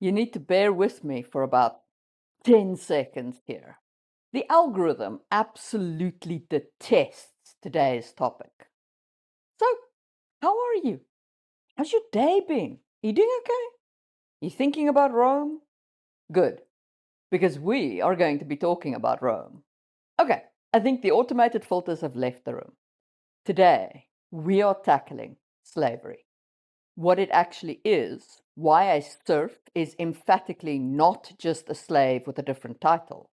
You need to bear with me for about 10 seconds here. The algorithm absolutely detests today's topic. So, how are you? How's your day been? You doing okay? You thinking about Rome? Good, because we are going to be talking about Rome. Okay, I think the automated filters have left the room. Today, we are tackling slavery. What it actually is, why a serf is emphatically not just a slave with a different title,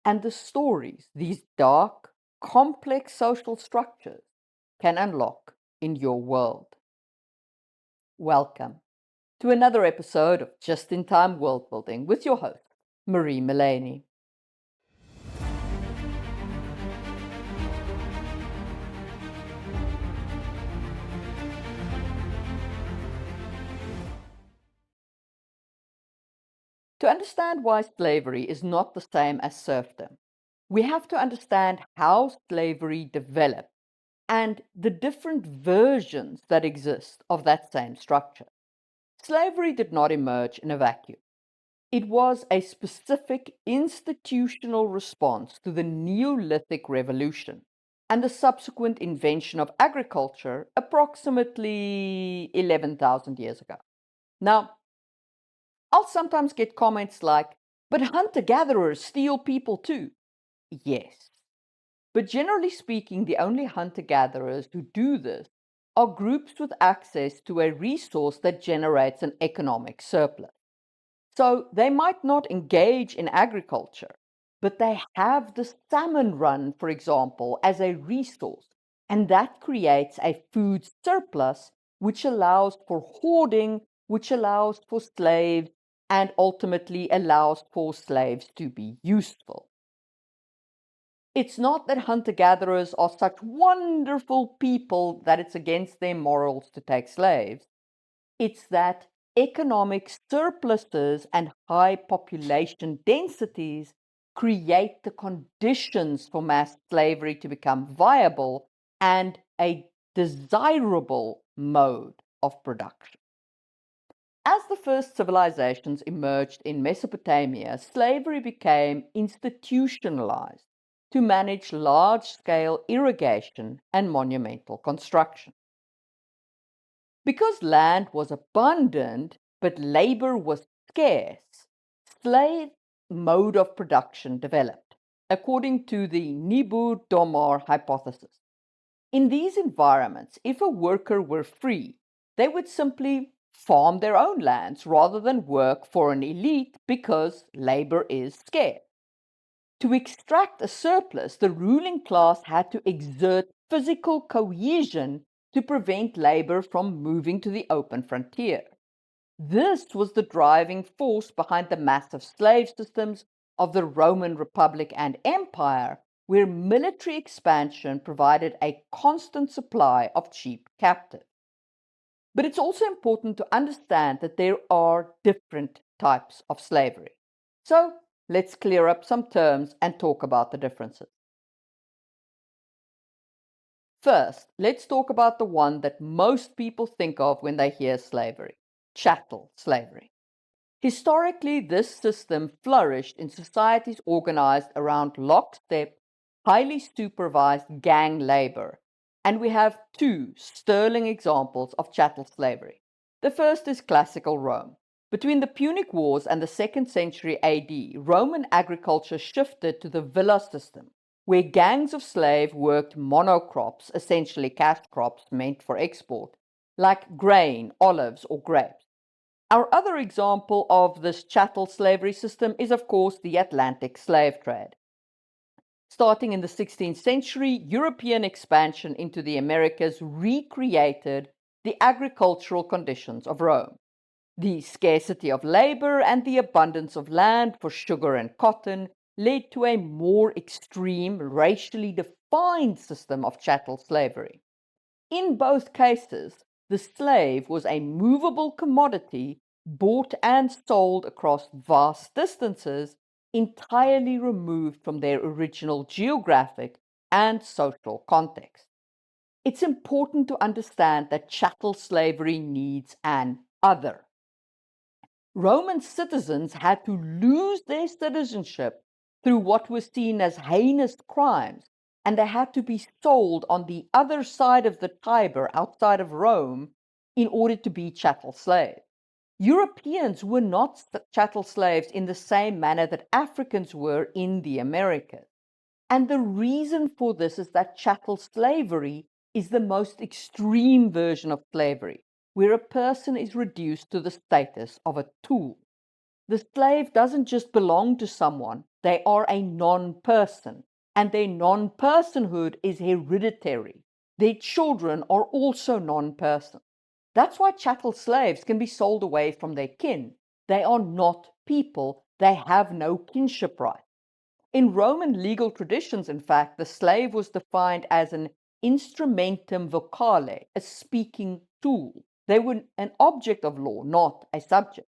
and the stories these dark, complex social structures can unlock in your world. Welcome to another episode of Just in Time World Building with your host, Marie Mullaney. To understand why slavery is not the same as serfdom, we have to understand how slavery developed and the different versions that exist of that same structure. Slavery did not emerge in a vacuum. It was a specific institutional response to the Neolithic Revolution and the subsequent invention of agriculture approximately 11,000 years ago. Now, I'll sometimes get comments like, but hunter-gatherers steal people too. Yes, but generally speaking, the only hunter-gatherers who do this are groups with access to a resource that generates an economic surplus. So they might not engage in agriculture, but they have the salmon run, for example, as a resource, and that creates a food surplus, which allows for hoarding, which allows for slaves, and ultimately allows for slaves to be useful. It's not that hunter-gatherers are such wonderful people that it's against their morals to take slaves. It's that economic surpluses and high population densities create the conditions for mass slavery to become viable and a desirable mode of production. As the first civilizations emerged in Mesopotamia, slavery became institutionalized to manage large-scale irrigation and monumental construction. Because land was abundant, but labor was scarce, slave mode of production developed, according to the Nibu-Domar hypothesis. In these environments, if a worker were free, they would simply farm their own lands rather than work for an elite because labor is scarce. To extract a surplus, the ruling class had to exert physical cohesion to prevent labor from moving to the open frontier. This was the driving force behind the massive slave systems of the Roman Republic and Empire, where military expansion provided a constant supply of cheap captives. But it's also important to understand that there are different types of slavery. So let's clear up some terms and talk about the differences. First, let's talk about the one that most people think of when they hear slavery: chattel slavery. Historically, this system flourished in societies organized around lockstep, highly supervised gang labor, and we have two sterling examples of chattel slavery. The first is classical Rome. Between the Punic Wars and the 2nd century AD, Roman agriculture shifted to the villa system, where gangs of slaves worked monocrops, essentially cash crops meant for export, like grain, olives, or grapes. Our other example of this chattel slavery system is, of course, the Atlantic slave trade. Starting in the 16th century, European expansion into the Americas recreated the agricultural conditions of Rome. The scarcity of labor and the abundance of land for sugar and cotton led to a more extreme, racially defined system of chattel slavery. In both cases, the slave was a movable commodity bought and sold across vast distances, entirely removed from their original geographic and social context. It's important to understand that chattel slavery needs an other. Roman citizens had to lose their citizenship through what was seen as heinous crimes, and they had to be sold on the other side of the Tiber outside of Rome in order to be chattel slaves. Europeans were not chattel slaves in the same manner that Africans were in the Americas. And the reason for this is that chattel slavery is the most extreme version of slavery, where a person is reduced to the status of a tool. The slave doesn't just belong to someone, they are a non person, and their non personhood is hereditary. Their children are also non persons. That's why chattel slaves can be sold away from their kin. They are not people, they have no kinship right. In Roman legal traditions, in fact, the slave was defined as an instrumentum vocale, a speaking tool. They were an object of law, not a subject.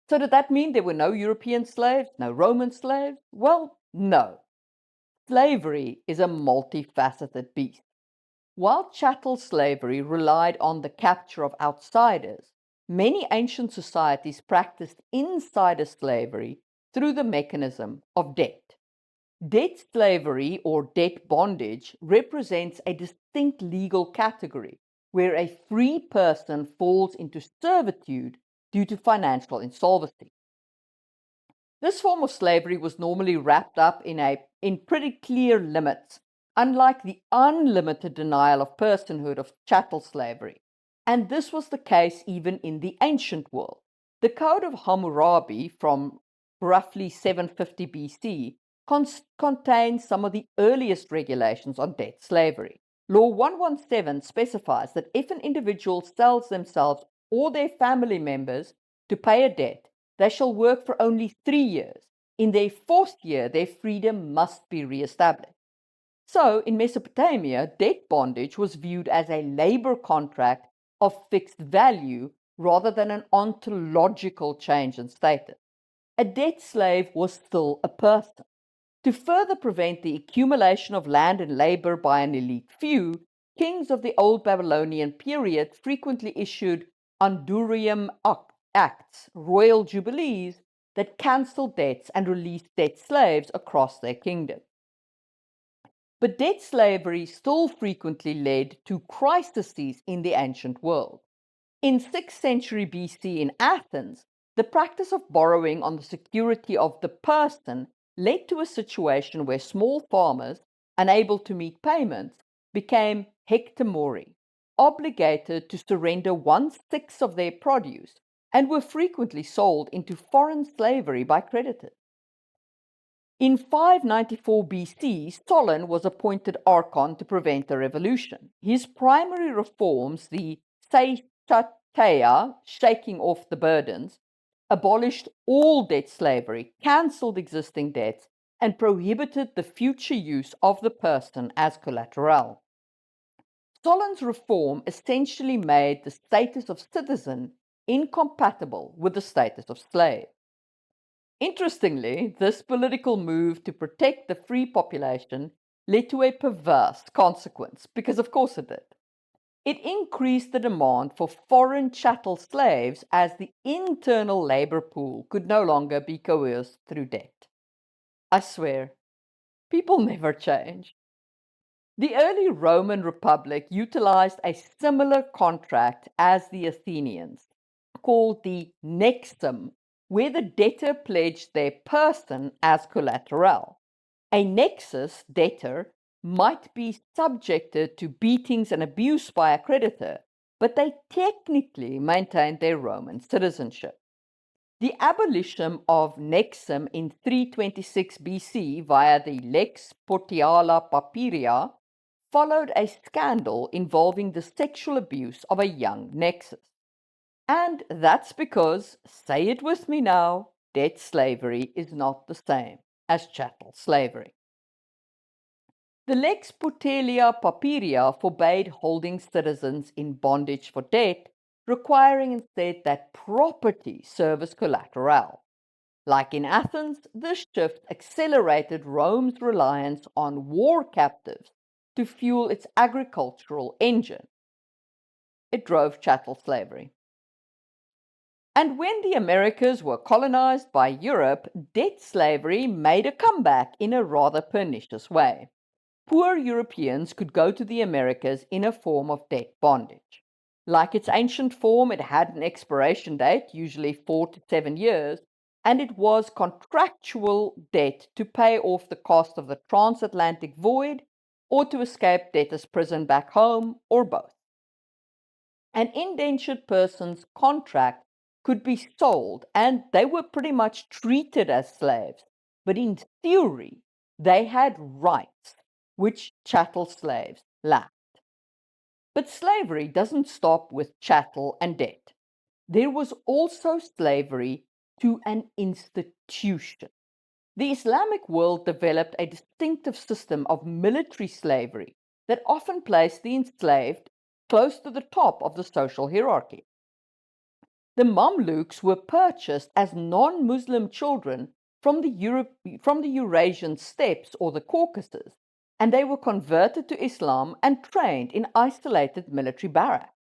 So, did that mean there were no European slaves, no Roman slaves? Well, no. Slavery is a multifaceted beast. While chattel slavery relied on the capture of outsiders, many ancient societies practiced insider slavery through the mechanism of debt. Debt slavery or debt bondage represents a distinct legal category where a free person falls into servitude due to financial insolvency. This form of slavery was normally wrapped up in pretty clear limits, unlike the unlimited denial of personhood of chattel slavery. And this was the case even in the ancient world. The Code of Hammurabi from roughly 750 BC contains some of the earliest regulations on debt slavery. Law 117 specifies that if an individual sells themselves or their family members to pay a debt, they shall work for only 3 years. In their fourth year, their freedom must be reestablished. So, in Mesopotamia, debt bondage was viewed as a labor contract of fixed value rather than an ontological change in status. A debt slave was still a person. To further prevent the accumulation of land and labor by an elite few, kings of the Old Babylonian period frequently issued Andurium Acts, royal jubilees, that cancelled debts and released debt slaves across their kingdom. But debt slavery still frequently led to crises in the ancient world. In 6th century BC in Athens, the practice of borrowing on the security of the person led to a situation where small farmers, unable to meet payments, became hectomori, obligated to surrender 1/6 of their produce, and were frequently sold into foreign slavery by creditors. In 594 BC, Solon was appointed archon to prevent the revolution. His primary reforms, the Seischateia, shaking off the burdens, abolished all debt slavery, cancelled existing debts, and prohibited the future use of the person as collateral. Solon's reform essentially made the status of citizen incompatible with the status of slave. Interestingly, this political move to protect the free population led to a perverse consequence, because of course it did. It increased the demand for foreign chattel slaves as the internal labor pool could no longer be coerced through debt. I swear, people never change. The early Roman Republic utilized a similar contract as the Athenians, called the nexum, where the debtor pledged their person as collateral. A nexus debtor might be subjected to beatings and abuse by a creditor, but they technically maintained their Roman citizenship. The abolition of nexum in 326 BC via the Lex Portiala Papiria followed a scandal involving the sexual abuse of a young nexus. And that's because, say it with me now, debt slavery is not the same as chattel slavery. The Lex Portiala Papiria forbade holding citizens in bondage for debt, requiring instead that property serve as collateral. Like in Athens, this shift accelerated Rome's reliance on war captives to fuel its agricultural engine. It drove chattel slavery. And when the Americas were colonized by Europe, debt slavery made a comeback in a rather pernicious way. Poor Europeans could go to the Americas in a form of debt bondage. Like its ancient form, it had an expiration date, usually 4 to 7 years, and it was contractual debt to pay off the cost of the transatlantic voyage or to escape debtor's prison back home, or both. An indentured person's contract could be sold, and they were pretty much treated as slaves, but in theory, they had rights which chattel slaves lacked. But slavery doesn't stop with chattel and debt. There was also slavery to an institution. The Islamic world developed a distinctive system of military slavery that often placed the enslaved close to the top of the social hierarchy. The Mamluks were purchased as non-Muslim children from the Eurasian steppes or the Caucasus, and they were converted to Islam and trained in isolated military barracks.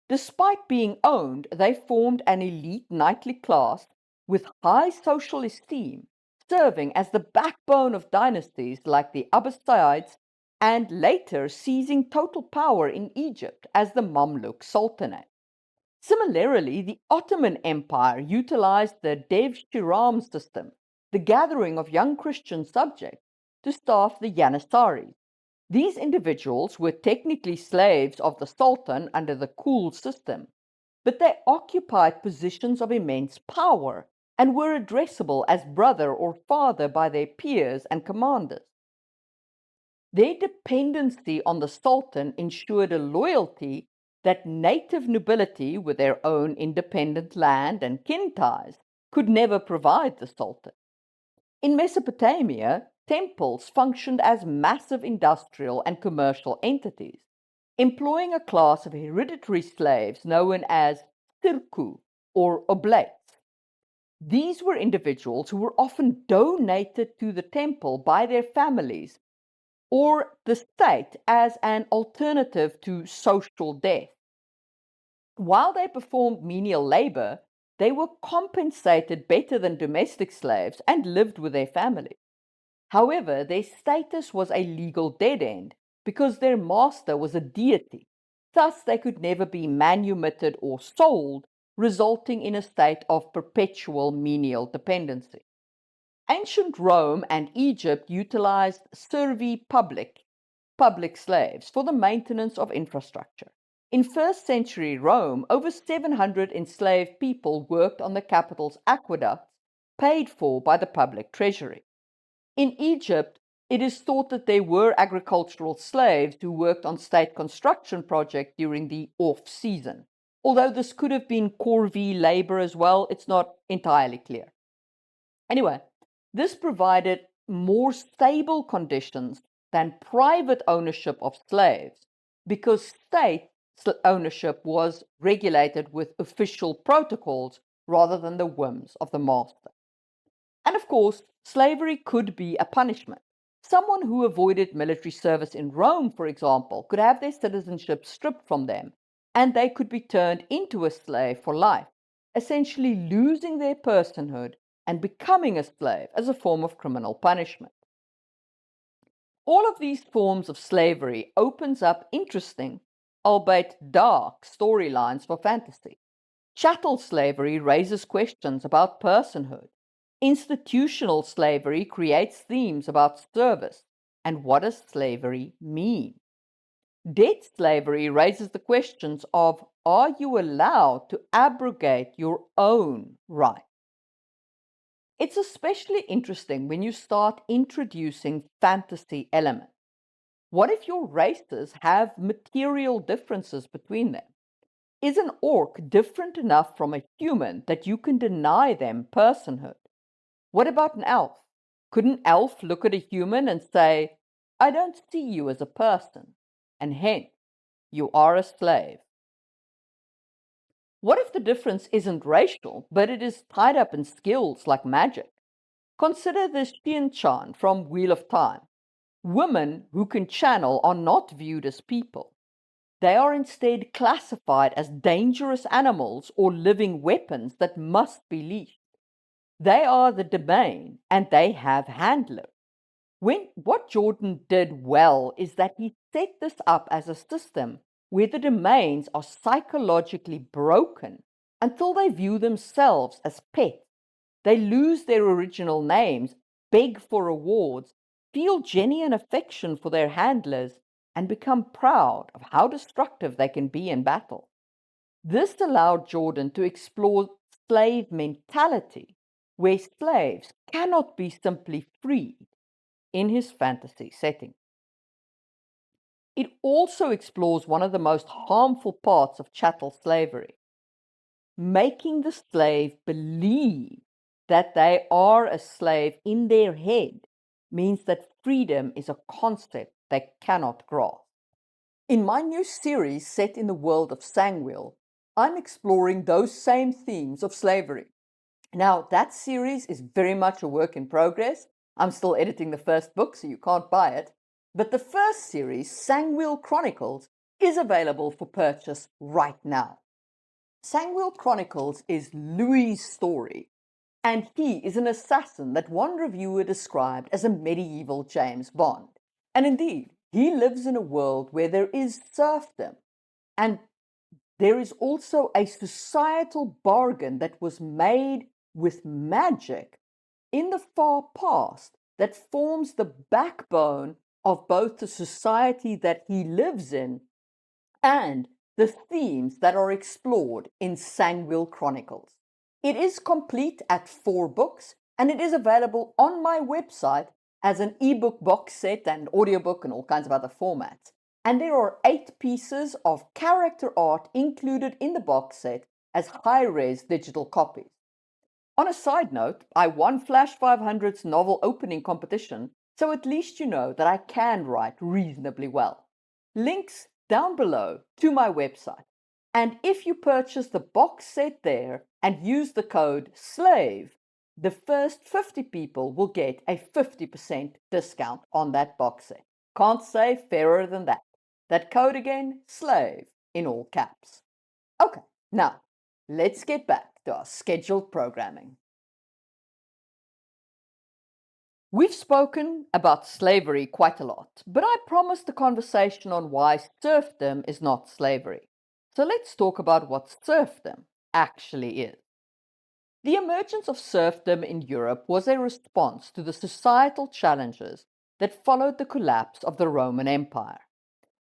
Despite being owned, they formed an elite knightly class with high social esteem, serving as the backbone of dynasties like the Abbasids and later seizing total power in Egypt as the Mamluk Sultanate. Similarly, the Ottoman Empire utilized the Dev-Shiram system, the gathering of young Christian subjects, to staff the Janissaries. These individuals were technically slaves of the Sultan under the Kul system, but they occupied positions of immense power and were addressable as brother or father by their peers and commanders. Their dependency on the Sultan ensured a loyalty that native nobility with their own independent land and kin ties could never provide the Sultan. In Mesopotamia, temples functioned as massive industrial and commercial entities, employing a class of hereditary slaves known as sirku or oblates. These were individuals who were often donated to the temple by their families or the state as an alternative to social death. While they performed menial labor, they were compensated better than domestic slaves and lived with their families. However, their status was a legal dead end because their master was a deity. Thus, they could never be manumitted or sold, resulting in a state of perpetual menial dependency. Ancient Rome and Egypt utilized servi public slaves, for the maintenance of infrastructure. In first century Rome, over 700 enslaved people worked on the capital's aqueducts, paid for by the public treasury. In Egypt, it is thought that there were agricultural slaves who worked on state construction projects during the off-season. Although this could have been corvée labor as well, it's not entirely clear. Anyway, this provided more stable conditions than private ownership of slaves because state ownership was regulated with official protocols rather than the whims of the master. And of course, slavery could be a punishment. Someone who avoided military service in Rome, for example, could have their citizenship stripped from them, and they could be turned into a slave for life, essentially losing their personhood and becoming a slave as a form of criminal punishment. All of these forms of slavery opens up interesting, albeit dark, storylines for fantasy. Chattel slavery raises questions about personhood. Institutional slavery creates themes about service and what does slavery mean? Debt slavery raises the questions of are you allowed to abrogate your own rights? It's especially interesting when you start introducing fantasy elements. What if your races have material differences between them? Is an orc different enough from a human that you can deny them personhood? What about an elf? Could an elf look at a human and say, I don't see you as a person, and hence you are a slave? What if the difference isn't racial, but it is tied up in skills like magic? Consider the Xian from Wheel of Time. Women who can channel are not viewed as people. They are instead classified as dangerous animals or living weapons that must be leashed. They are the domain and they have handlers. What Jordan did well is that he set this up as a system where the domains are psychologically broken until they view themselves as pets. They lose their original names, beg for rewards, feel genuine affection for their handlers, and become proud of how destructive they can be in battle. This allowed Jordan to explore slave mentality, where slaves cannot be simply freed in his fantasy setting. It also explores one of the most harmful parts of chattel slavery, making the slave believe that they are a slave in their head means that freedom is a concept they cannot grasp. In my new series set in the world of Sangwheel, I'm exploring those same themes of slavery. Now, that series is very much a work in progress. I'm still editing the first book, so you can't buy it. But the first series, Sangwheel Chronicles, is available for purchase right now. Sangwheel Chronicles is Louis' story, and he is an assassin that one reviewer described as a medieval James Bond. And indeed, he lives in a world where there is serfdom, and there is also a societal bargain that was made with magic in the far past that forms the backbone of both the society that he lives in and the themes that are explored in Sangwheel Chronicles. It is complete at 4 books, and it is available on my website as an ebook box set and audiobook and all kinds of other formats. And there are 8 pieces of character art included in the box set as high-res digital copies. On a side note, I won Flash 500's novel opening competition, so at least you know that I can write reasonably well. Links down below to my website. And if you purchase the box set there and use the code SLAVE, the first 50 people will get a 50% discount on that box set. Can't say fairer than that. That code again, SLAVE, in all caps. Okay, now let's get back to our scheduled programming. We've spoken about slavery quite a lot, but I promised a conversation on why serfdom is not slavery. So let's talk about what serfdom actually is. The emergence of serfdom in Europe was a response to the societal challenges that followed the collapse of the Roman Empire.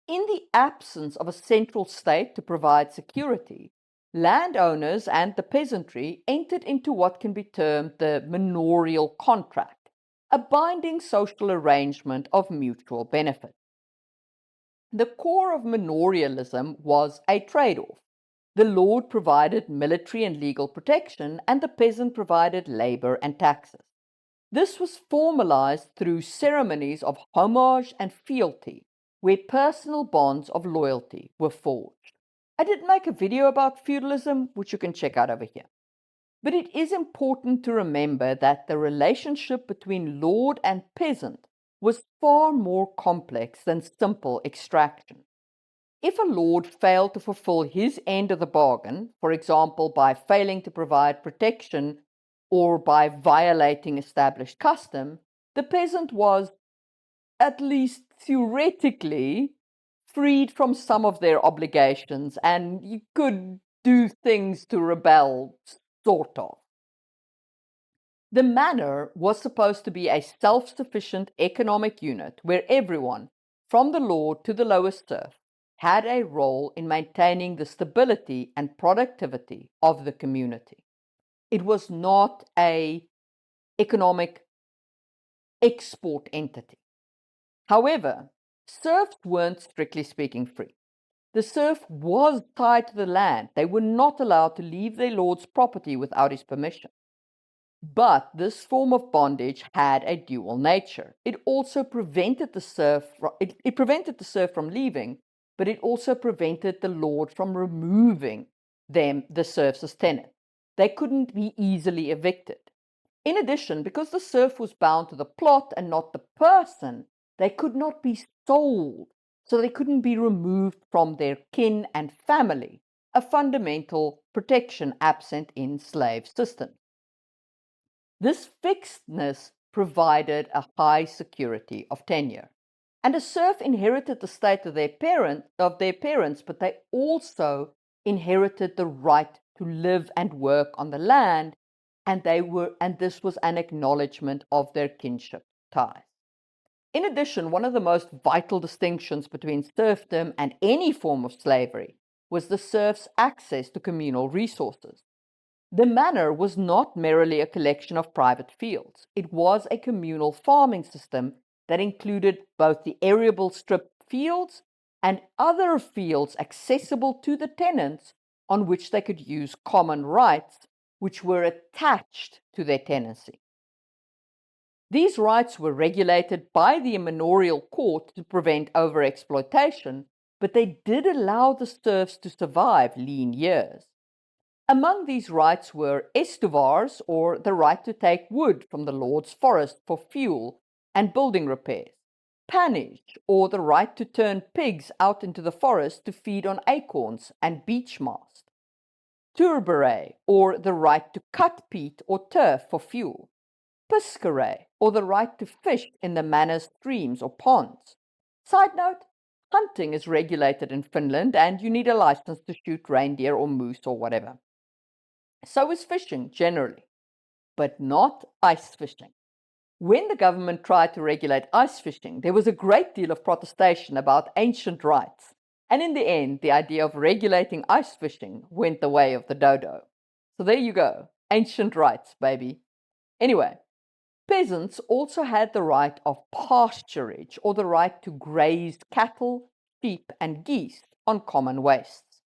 In the absence of a central state to provide security, landowners and the peasantry entered into what can be termed the manorial contract, a binding social arrangement of mutual benefit. The core of manorialism was a trade-off. The lord provided military and legal protection, and the peasant provided labor and taxes. This was formalized through ceremonies of homage and fealty, where personal bonds of loyalty were forged. I did make a video about feudalism, which you can check out over here. But it is important to remember that the relationship between lord and peasant was far more complex than simple extraction. If a lord failed to fulfill his end of the bargain, for example, by failing to provide protection or by violating established custom, the peasant was, at least theoretically, freed from some of their obligations, and you could do things to rebel, sort of. The manor was supposed to be a self-sufficient economic unit where everyone, from the lord to the lowest serf, had a role in maintaining the stability and productivity of the community. It was not an economic export entity. However, serfs weren't strictly speaking free. The serf was tied to the land. They were not allowed to leave their lord's property without his permission. But this form of bondage had a dual nature. It also prevented the serf it prevented the serf from leaving, but it also prevented the lord from removing the serfs as tenants. They couldn't be easily evicted. In addition, because the serf was bound to the plot and not the person, they could not be sold. so they couldn't be removed from their kin and family, a fundamental protection absent in slave systems. This fixedness provided a high security of tenure. And a serf inherited the state of their parents, but they also inherited the right to live and work on the land, and this was an acknowledgement of their kinship ties. In addition, one of the most vital distinctions between serfdom and any form of slavery was the serf's access to communal resources. The manor was not merely a collection of private fields. It was a communal farming system that included both the arable strip fields and other fields accessible to the tenants on which they could use common rights, which were attached to their tenancy. These rights were regulated by the manorial court to prevent overexploitation, but they did allow the serfs to survive lean years. Among these rights were estuvars, or the right to take wood from the lord's forest for fuel and building repairs, pannage, or the right to turn pigs out into the forest to feed on acorns and beech mast, turbere, or the right to cut peat or turf for fuel, piscere, or the right to fish in the manor's streams or ponds. Side note, hunting is regulated in Finland and you need a license to shoot reindeer or moose or whatever. So is fishing generally, but not ice fishing. When the government tried to regulate ice fishing, there was a great deal of protestation about ancient rights, and in the end, the idea of regulating ice fishing went the way of the dodo. So there you go, ancient rights, baby. Anyway, peasants also had the right of pasturage, or the right to graze cattle, sheep, and geese on common wastes.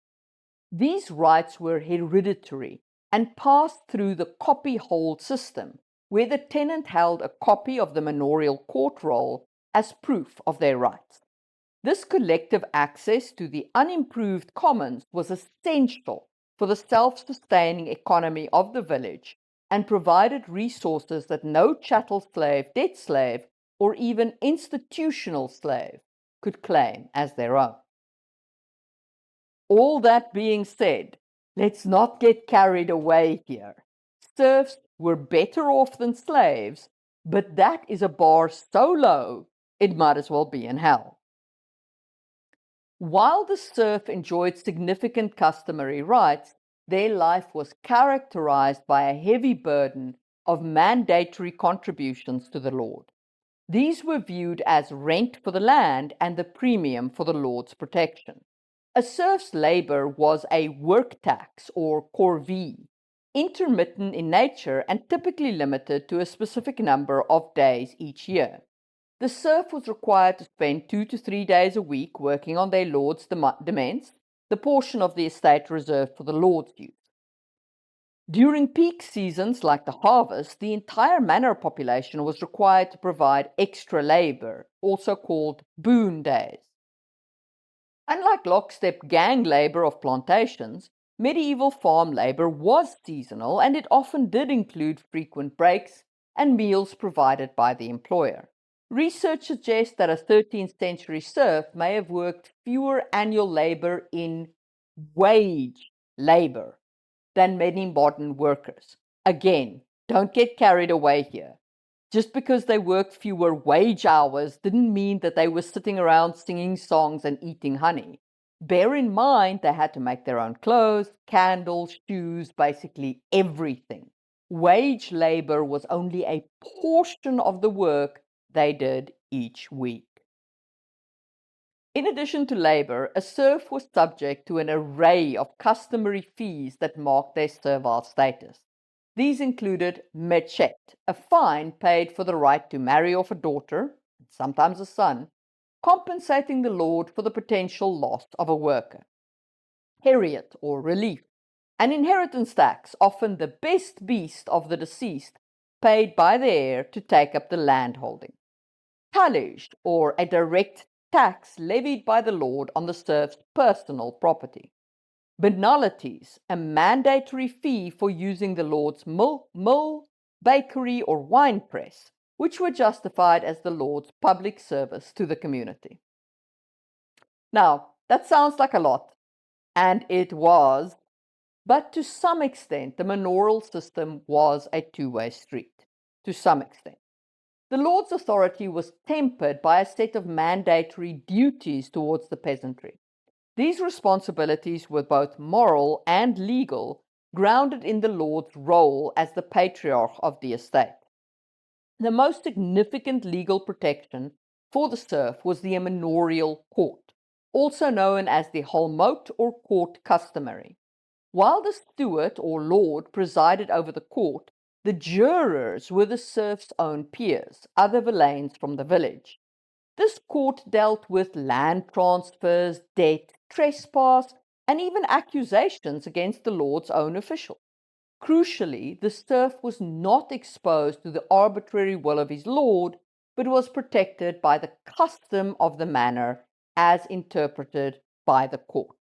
These rights were hereditary and passed through the copyhold system, where the tenant held a copy of the manorial court roll as proof of their rights. This collective access to the unimproved commons was essential for the self-sustaining economy of the village and provided resources that no chattel slave, debt slave, or even institutional slave could claim as their own. All that being said, let's not get carried away here. Serfs were better off than slaves, but that is a bar so low, it might as well be in hell. While the serf enjoyed significant customary rights, their life was characterized by a heavy burden of mandatory contributions to the lord. These were viewed as rent for the land and the premium for the lord's protection. A serf's labor was a work tax, or corvée, intermittent in nature and typically limited to a specific number of days each year. The serf was required to spend 2 to 3 days a week working on their lord's demesne, the portion of the estate reserved for the lord's use. During peak seasons like the harvest, the entire manor population was required to provide extra labor, also called boon days. Unlike lockstep gang labor of plantations, medieval farm labor was seasonal, and it often did include frequent breaks and meals provided by the employer. Research suggests that a 13th century serf may have worked fewer annual labor in wage labor than many modern workers. Again, don't get carried away here. Just because they worked fewer wage hours didn't mean that they were sitting around singing songs and eating honey. Bear in mind they had to make their own clothes, candles, shoes, basically everything. Wage labor was only a portion of the work they did each week. In addition to labor, a serf was subject to an array of customary fees that marked their servile status. These included mechet, a fine paid for the right to marry off a daughter, sometimes a son, compensating the lord for the potential loss of a worker. Heriot, or relief, an inheritance tax, often the best beast of the deceased, paid by the heir to take up the landholding. Tallage, or a direct tax levied by the lord on the serf's personal property. Banalities, a mandatory fee for using the lord's mill, bakery, or wine press, which were justified as the lord's public service to the community. Now, that sounds like a lot, and it was, but to some extent, the manorial system was a two-way street. To some extent. The lord's authority was tempered by a set of mandatory duties towards the peasantry. These responsibilities were both moral and legal, grounded in the lord's role as the patriarch of the estate. The most significant legal protection for the serf was the manorial court, also known as the holmote or court customary. While the steward or lord presided over the court, the jurors were the serf's own peers, other villeins from the village. This court dealt with land transfers, debt, trespass, and even accusations against the lord's own officials. Crucially, the serf was not exposed to the arbitrary will of his lord, but was protected by the custom of the manor as interpreted by the court.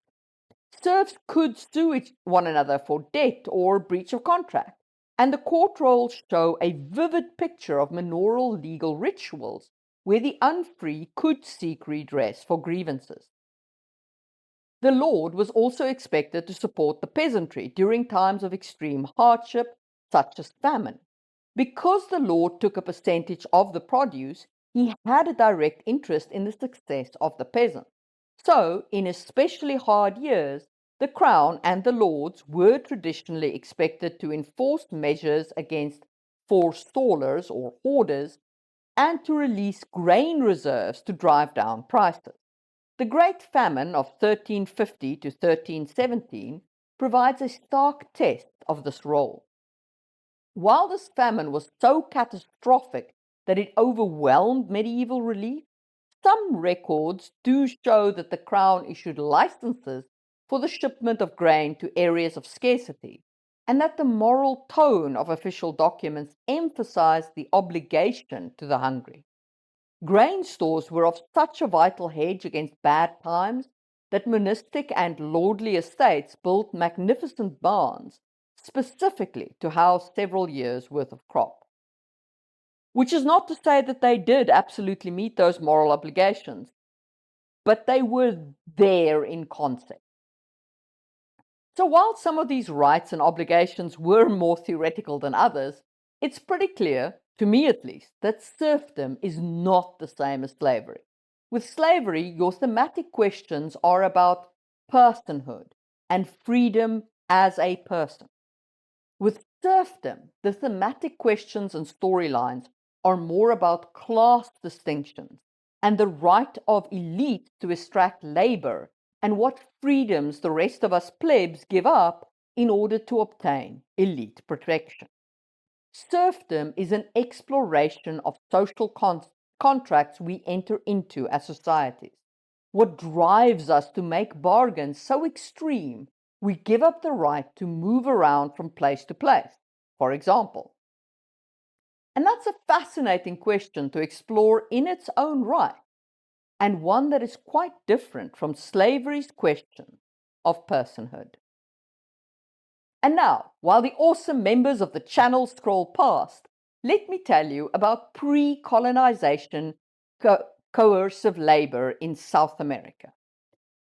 Serfs could sue one another for debt or breach of contract, and the court rolls show a vivid picture of manorial legal rituals where the unfree could seek redress for grievances. The lord was also expected to support the peasantry during times of extreme hardship, such as famine. Because the lord took a percentage of the produce, he had a direct interest in the success of the peasants. So, in especially hard years, the crown and the lords were traditionally expected to enforce measures against forestallers or hoarders and to release grain reserves to drive down prices. The Great Famine of 1350 to 1317 provides a stark test of this role. While this famine was so catastrophic that it overwhelmed medieval relief, some records do show that the crown issued licenses for the shipment of grain to areas of scarcity, and that the moral tone of official documents emphasized the obligation to the hungry. Grain stores were of such a vital hedge against bad times that monastic and lordly estates built magnificent barns specifically to house several years' worth of crop. Which is not to say that they did absolutely meet those moral obligations, but they were there in concept. So while some of these rights and obligations were more theoretical than others, it's pretty clear, to me at least, that serfdom is not the same as slavery. With slavery, your thematic questions are about personhood and freedom as a person. With serfdom, the thematic questions and storylines are more about class distinctions and the right of elites to extract labor and what freedoms the rest of us plebs give up in order to obtain elite protection. Serfdom is an exploration of social contracts we enter into as societies. What drives us to make bargains so extreme we give up the right to move around from place to place, for example. And that's a fascinating question to explore in its own right, and one that is quite different from slavery's question of personhood. And now, while the awesome members of the channel scroll past, let me tell you about pre-colonization coercive labor in South America.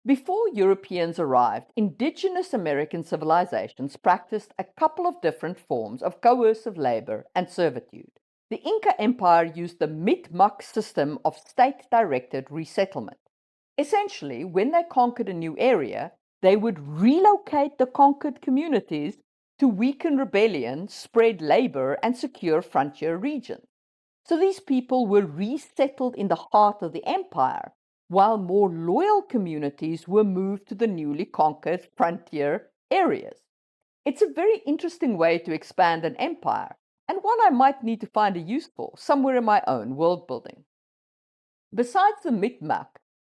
Before Europeans arrived, indigenous American civilizations practiced a couple of different forms of coercive labor and servitude. The Inca Empire used the Mitmuk system of state-directed resettlement. Essentially, when they conquered a new area, they would relocate the conquered communities to weaken rebellion, spread labor, and secure frontier regions. So these people were resettled in the heart of the empire, while more loyal communities were moved to the newly conquered frontier areas. It's a very interesting way to expand an empire, and one I might need to find a use for somewhere in my own world building. Besides the Mitmuk,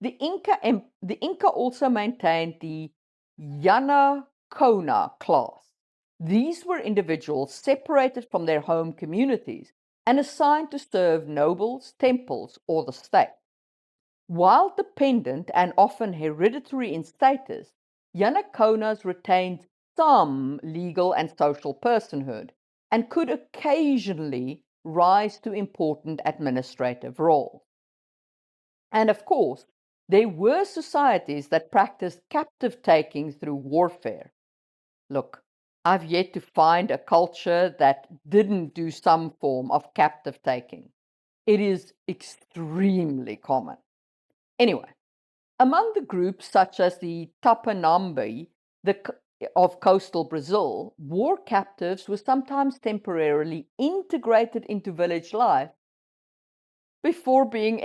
the Inca also maintained the Yanacona class. These were individuals separated from their home communities and assigned to serve nobles, temples, or the state. While dependent and often hereditary in status, Yanaconas retained some legal and social personhood and could occasionally rise to important administrative roles. And of course, There were societies that practiced captive taking through warfare. Look, I've yet to find a culture that didn't do some form of captive taking. It is extremely common. Anyway, among the groups such as the Tupinambé of coastal Brazil, war captives were sometimes temporarily integrated into village life before being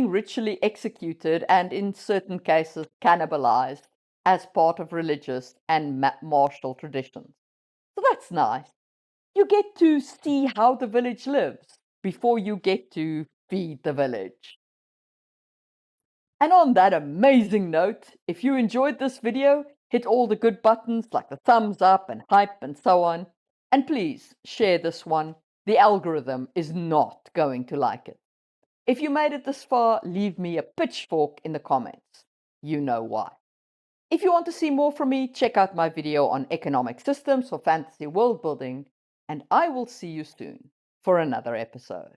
ritually executed and in certain cases cannibalized as part of religious and martial traditions. So that's nice. You get to see how the village lives before you get to feed the village. And on that amazing note, if you enjoyed this video, hit all the good buttons like the thumbs up and hype and so on. And please share this one. The algorithm is not going to like it. If you made it this far, leave me a pitchfork in the comments. You know why. If you want to see more from me, check out my video on economic systems for fantasy world building, and I will see you soon for another episode.